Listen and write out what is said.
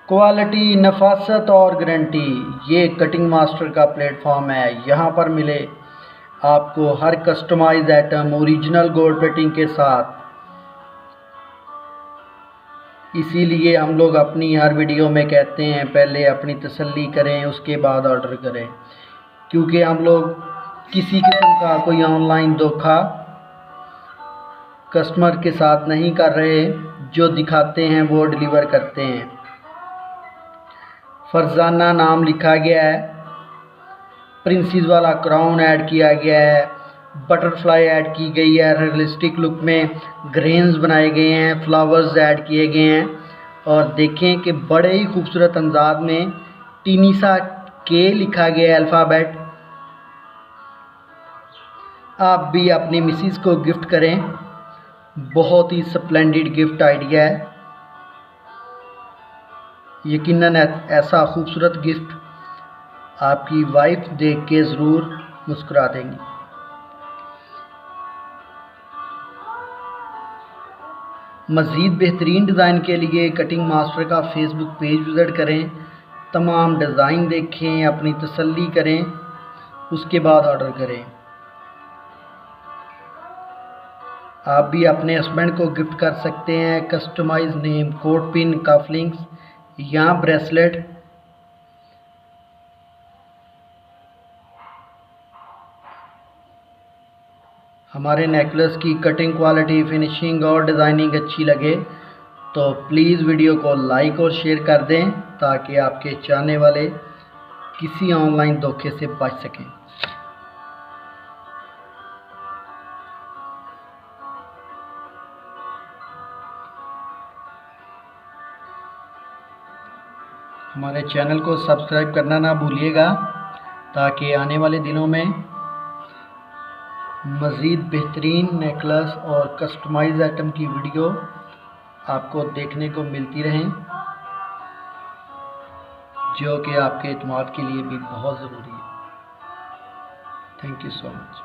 Quality, नफासत और guarantee, ये cutting master का प्लेटफॉर्म है। यहाँ पर मिले आपको हर customize item original gold plating के साथ। इसीलिए हम लोग अपनी हर वीडियो में कहते हैं पहले अपनी तसल्ली करें उसके बाद ऑर्डर करें, क्योंकि हम लोग किसी किस्म का कोई ऑनलाइन धोखा कस्टमर के साथ नहीं कर रहे। जो दिखाते हैं वो डिलीवर करते हैं। फरजाना नाम लिखा गया है, प्रिंसेस वाला क्राउन ऐड किया गया है, बटरफ्लाई ऐड की गई है, रियलिस्टिक लुक में ग्रेन्स बनाए गए हैं, फ्लावर्स ऐड किए गए हैं। और देखें कि बड़े ही खूबसूरत अंदाज में टीनीसा के लिखा गया है अल्फ़ाबेट। आप भी अपनी मिसेस को गिफ्ट करें, बहुत ही स्प्लेंडिड गिफ्ट आइडिया है। यकीनन ऐसा खूबसूरत गिफ्ट आपकी वाइफ देख के ज़रूर मुस्कुरा देंगी। मज़ीद बेहतरीन डिज़ाइन के लिए कटिंग मास्टर का फेसबुक पेज विज़िट करें, तमाम डिज़ाइन देखें, अपनी तसल्ली करें, उसके बाद ऑर्डर करें। आप भी अपने हस्बैंड को गिफ्ट कर सकते हैं customise name, coat pin, cufflinks या ब्रेसलेट। हमारे नेकलेस की कटिंग क्वालिटी, फिनिशिंग और डिज़ाइनिंग अच्छी लगे तो प्लीज़ वीडियो को लाइक और शेयर कर दें, ताकि आपके चाहने वाले किसी ऑनलाइन धोखे से बच सकें। हमारे चैनल को सब्सक्राइब करना ना भूलिएगा, ताकि आने वाले दिनों में मज़ीद बेहतरीन नेकलेस और कस्टमाइज आइटम की वीडियो आपको देखने को मिलती रहें, जो कि आपके एतमाद के लिए भी बहुत ज़रूरी है। Thank you so much.